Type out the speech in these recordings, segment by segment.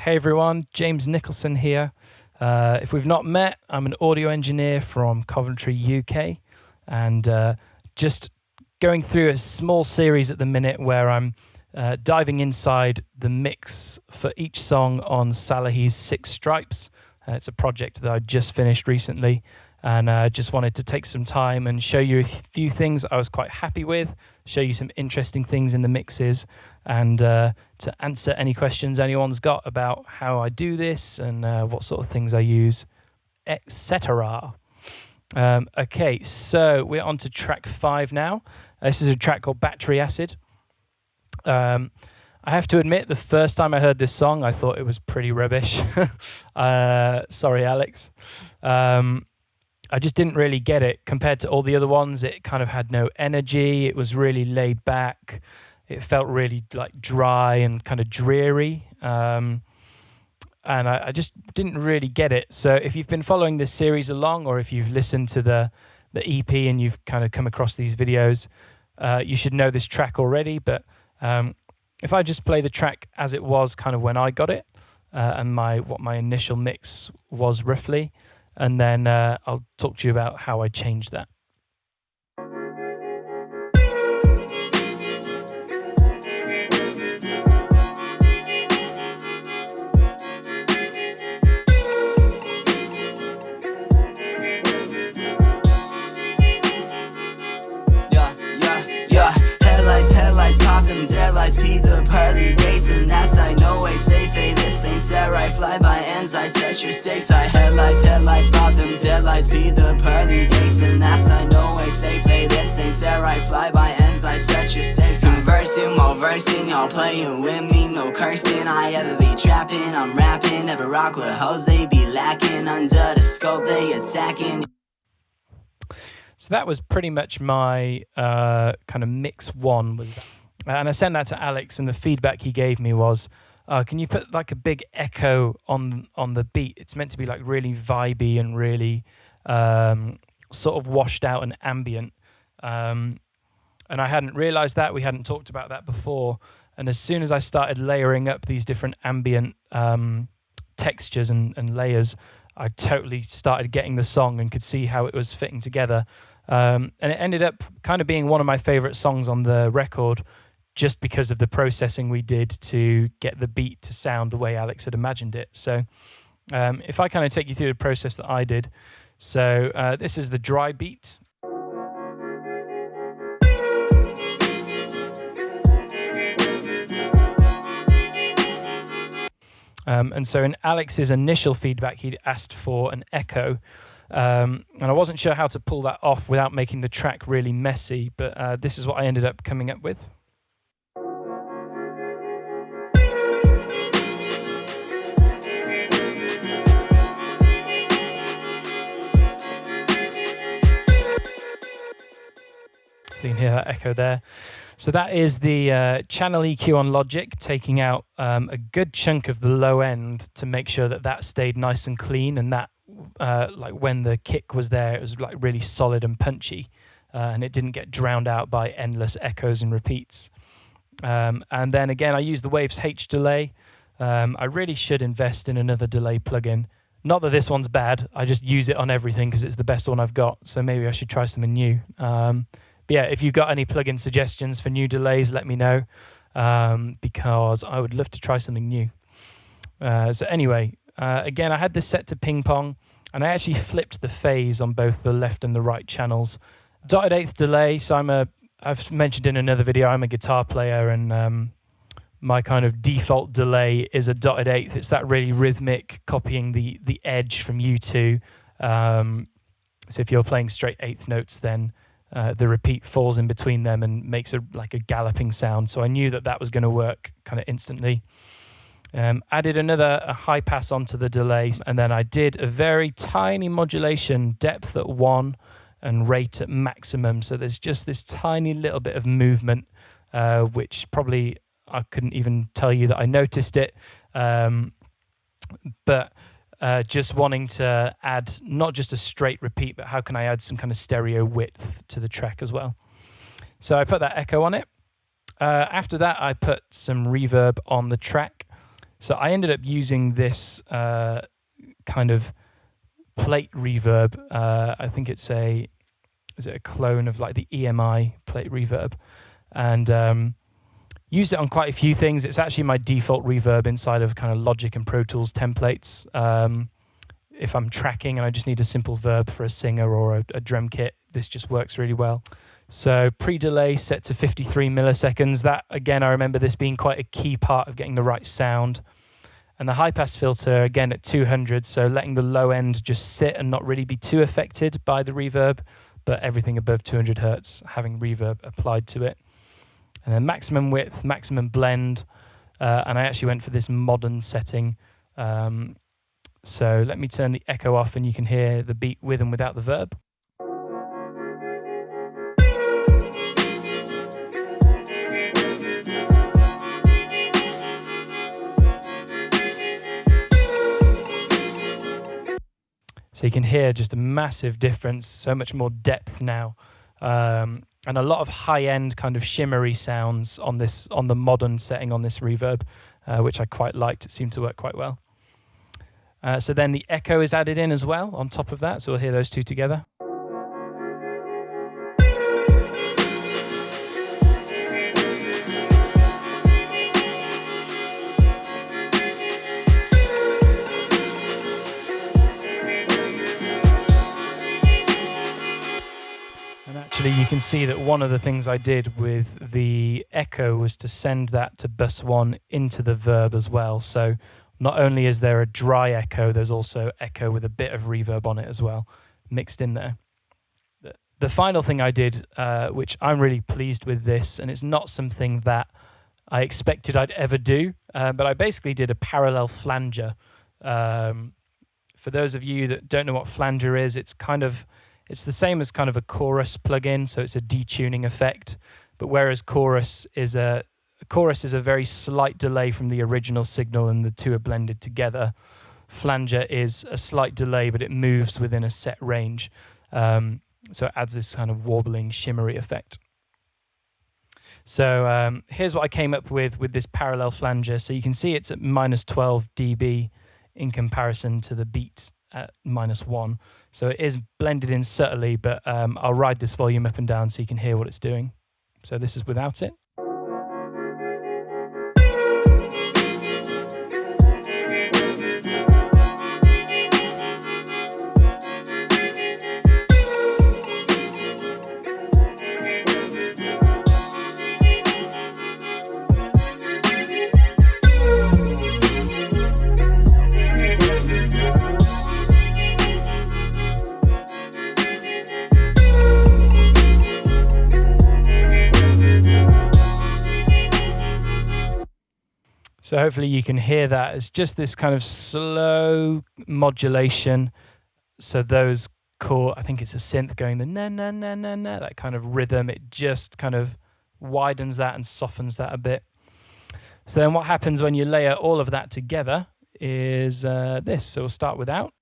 Hey everyone, James Nicholson here. If we've not met, I'm an audio engineer from Coventry, UK, and just going through a small series at the minute where I'm diving inside the mix for each song on Salehi's Six Stripes. It's a project that I just finished recently, and I just wanted to take some time and show you a few things I was quite happy with, show you some interesting things in the mixes, and to answer any questions anyone's got about how I do this and what sort of things I use, etc. Okay, so we're on to track 5 now. This is a track called Battery Acid. I have to admit, the first time I heard this song, I thought it was pretty rubbish. Sorry, Alex. I just didn't really get it. Compared to all the other ones, it kind of had no energy. It was really laid back. It felt really like dry and kind of dreary. And I just didn't really get it. So if you've been following this series along, or if you've listened to the EP and you've kind of come across these videos, you should know this track already. But if I just play the track as it was kind of when I got it, and what my initial mix was roughly, and then I'll talk to you about how I changed that. Headlights, pop them deadlights, P the pearly gates, and that's I know way safe, hey, this ain't set right, fly by ends, I set your stakes, I headlights, pop them deadlights, P the pearly gates, and that's I know way safe, hey, this ain't set right, fly by ends, I set your stakes, conversing while versing, y'all playing with me, no cursing, I ever be trapping, I'm rapping, never rock with hoes, they be lacking, under the scope, they attacking. So that was pretty much my kind of mix one, was that. And I sent that to Alex, and the feedback he gave me was, can you put like a big echo on the beat? It's meant to be like really vibey and really sort of washed out and ambient. And I hadn't realized that. We hadn't talked about that before. And as soon as I started layering up these different ambient textures and layers, I totally started getting the song and could see how it was fitting together. And it ended up kind of being one of my favorite songs on the record, just because of the processing we did to get the beat to sound the way Alex had imagined it. So if I kind of take you through the process that I did. So this is the dry beat. And so in Alex's initial feedback, he'd asked for an echo. And I wasn't sure how to pull that off without making the track really messy, but this is what I ended up coming up with. So you can hear that echo there. So that is the channel EQ on Logic, taking out a good chunk of the low end to make sure that stayed nice and clean, and that like when the kick was there, it was like really solid and punchy, and it didn't get drowned out by endless echoes and repeats. And then again, I used the Waves H delay. I really should invest in another delay plugin. Not that this one's bad, I just use it on everything because it's the best one I've got, so maybe I should try something new. But yeah, if you've got any plugin suggestions for new delays, let me know, because I would love to try something new. So anyway, again, I had this set to ping pong, and I actually flipped the phase on both the left and the right channels. Dotted eighth delay, so I've mentioned in another video, I'm a guitar player, and my kind of default delay is a dotted eighth. It's that really rhythmic, copying the edge from U2. So if you're playing straight eighth notes, then the repeat falls in between them and makes like a galloping sound. So I knew that was going to work kind of instantly. Added a high pass onto the delay, and then I did a very tiny modulation, depth at 1 and rate at maximum. So there's just this tiny little bit of movement, which probably I couldn't even tell you that I noticed it. But just wanting to add not just a straight repeat, but how can I add some kind of stereo width to the track as well. So I put that echo on it. After that, I put some reverb on the track. So I ended up using this kind of plate reverb. I think is it a clone of like the EMI plate reverb, and used it on quite a few things. It's actually my default reverb inside of kind of Logic and Pro Tools templates. If I'm tracking and I just need a simple verb for a singer or a drum kit, this just works really well. So pre-delay set to 53 milliseconds. That, again, I remember this being quite a key part of getting the right sound. And the high-pass filter, again, at 200, so letting the low end just sit and not really be too affected by the reverb, but everything above 200 hertz having reverb applied to it. And then maximum width, maximum blend, and I actually went for this modern setting. So let me turn the echo off and you can hear the beat with and without the verb. So you can hear just a massive difference, so much more depth now, and a lot of high-end kind of shimmery sounds on the modern setting on this reverb, which I quite liked. It seemed to work quite well. So then the echo is added in as well on top of that, so we'll hear those two together. Actually, you can see that one of the things I did with the echo was to send that to bus 1 into the verb as well. So not only is there a dry echo, there's also echo with a bit of reverb on it as well, mixed in there. The final thing I did, which I'm really pleased with this, and it's not something that I expected I'd ever do, but I basically did a parallel flanger. For those of you that don't know what flanger is, it's the same as kind of a chorus plugin, so it's a detuning effect. But whereas chorus is a very slight delay from the original signal and the two are blended together, flanger is a slight delay, but it moves within a set range. So it adds this kind of warbling, shimmery effect. So here's what I came up with this parallel flanger. So you can see it's at minus 12 dB in comparison to the beat at -1. So it is blended in subtly, but I'll ride this volume up and down so you can hear what it's doing. So this is without it. So hopefully you can hear that. It's just this kind of slow modulation. So those I think it's a synth going the na na na na na, that kind of rhythm. It just kind of widens that and softens that a bit. So then what happens when you layer all of that together is this. So we'll start without.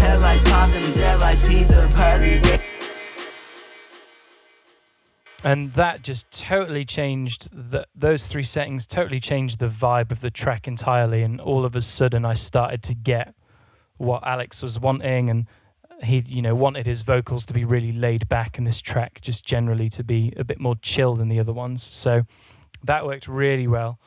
Headlights pop them deadlights, Pete the pearly gate. And that just totally changed, those three settings totally changed the vibe of the track entirely. And all of a sudden I started to get what Alex was wanting, and he wanted his vocals to be really laid back and this track just generally to be a bit more chill than the other ones. So that worked really well.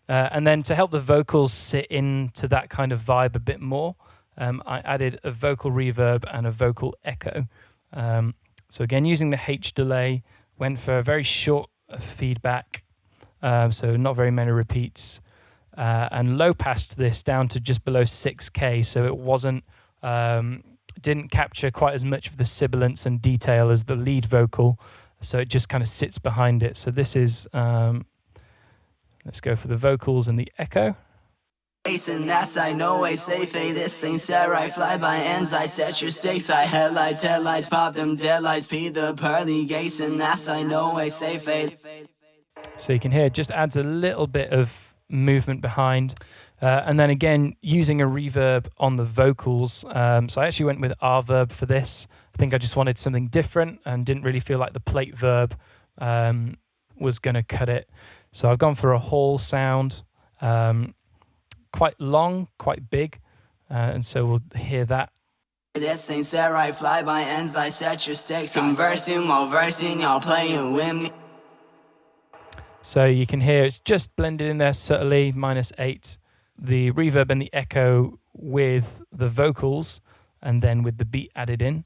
And then to help the vocals sit into that kind of vibe a bit more, I added a vocal reverb and a vocal echo. So again, using the H delay, went for a very short feedback, so not very many repeats, and low passed this down to just below 6K, so it wasn't didn't capture quite as much of the sibilance and detail as the lead vocal, so it just kind of sits behind it. So this is, let's go for the vocals and the echo. And that's I know I say fade this ain't set right, fly by ends I set your stakes, I headlights pop them deadlights, P the pearly gates, and that's I know I say fade. So you can hear it just adds a little bit of movement behind. And then again, using a reverb on the vocals. So I actually went with Reverb for this. I think I just wanted something different and didn't really feel like the plate verb was going to cut it. So I've gone for a hall sound, quite long, quite big. And so we'll hear that. This ain't set right, fly by ends, I set your stakes. I'm versing while versing, y'all playing with me. So you can hear it's just blended in there subtly, -8. The reverb and the echo with the vocals, and then with the beat added in,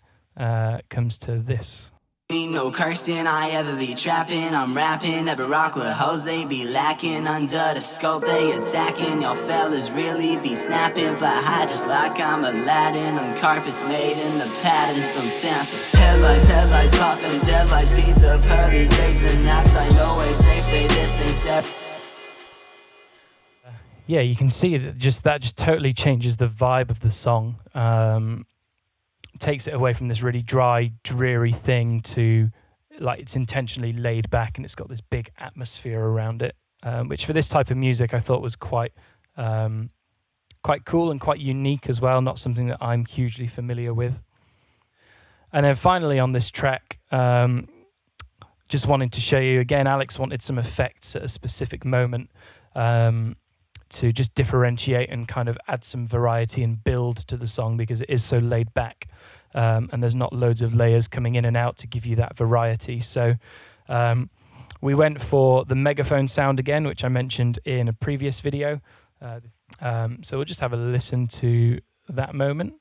comes to this. Me no cursing, I ever be trapping. I'm rapping, never rock with hoes, they be lacking. Under the scope, they attacking. Y'all fellas really be snapping. Fly high just like I'm Aladdin. On carpets made in the pattern, some sample. Headlights, pop them deadlights. Beat the pearly gates, and that's I know it's safe. This ain't set. Yeah, you can see that just totally changes the vibe of the song. Takes it away from this really dry, dreary thing to like it's intentionally laid back, and it's got this big atmosphere around it, which for this type of music I thought was quite cool and quite unique as well. Not something that I'm hugely familiar with. And then finally on this track, just wanted to show you again, Alex wanted some effects at a specific moment to just differentiate and kind of add some variety and build to the song, because it is so laid back, and there's not loads of layers coming in and out to give you that variety. So we went for the megaphone sound again, which I mentioned in a previous video. So we'll just have a listen to that moment.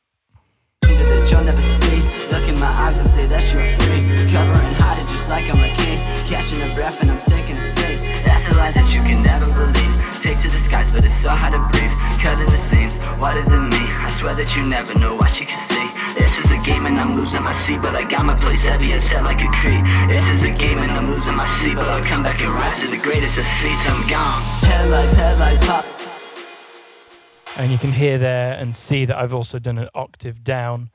That you'll never see. Look in my eyes and say that you're free. Covering hiding just like I'm a king. Catching a breath and I'm taking a seat. That's the lies that you can never believe. Take to the skies but it's so hard to breathe. Cutting the seams, what does it mean? I swear that you never know what you can see. This is a game and I'm losing my seat, but I got my place heavy and set like a tree. This is a game and I'm losing my seat, but I'll come back and rise to the greatest of feats. I'm gone. Headlights pop. And you can hear there and see that I've also done an octave down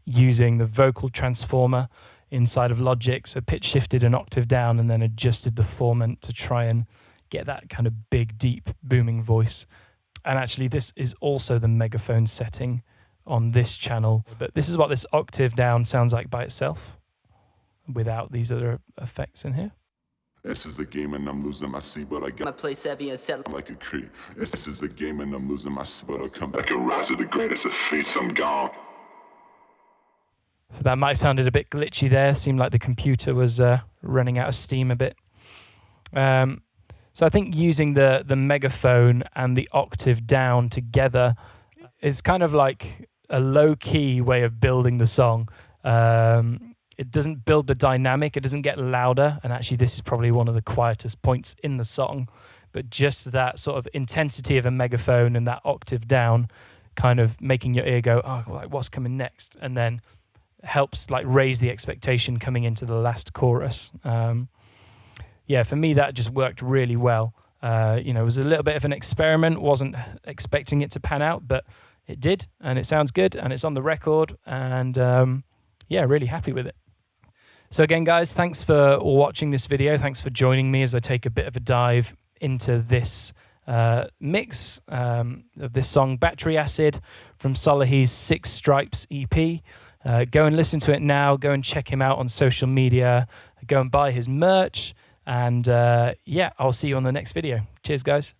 using the vocal transformer inside of Logic. So pitch shifted an octave down and then adjusted the formant to try and get that kind of big, deep, booming voice. And actually, this is also the megaphone setting on this channel. But this is what this octave down sounds like by itself without these other effects in here. This is a game and I'm losing my seat, but I got My place heavy and set like a tree. This is a game and I'm losing my seat, but I'll come back and rise to the greatest of feats. I'm gone. So that might have sounded a bit glitchy there. Seemed like the computer was running out of steam a bit. So I think using the megaphone and the octave down together is kind of like a low-key way of building the song. It doesn't build the dynamic, it doesn't get louder, and actually this is probably one of the quietest points in the song, but just that sort of intensity of a megaphone and that octave down kind of making your ear go, oh, like what's coming next? And then helps like raise the expectation coming into the last chorus. Yeah, for me that just worked really well. It was a little bit of an experiment, wasn't expecting it to pan out, but it did, and it sounds good, and it's on the record, and yeah, really happy with it. So again, guys, thanks for watching this video. Thanks for joining me as I take a bit of a dive into this mix of this song, Battery Acid, from Salehi's Six Stripes EP. Go and listen to it now. Go and check him out on social media. Go and buy his merch. And yeah, I'll see you on the next video. Cheers, guys.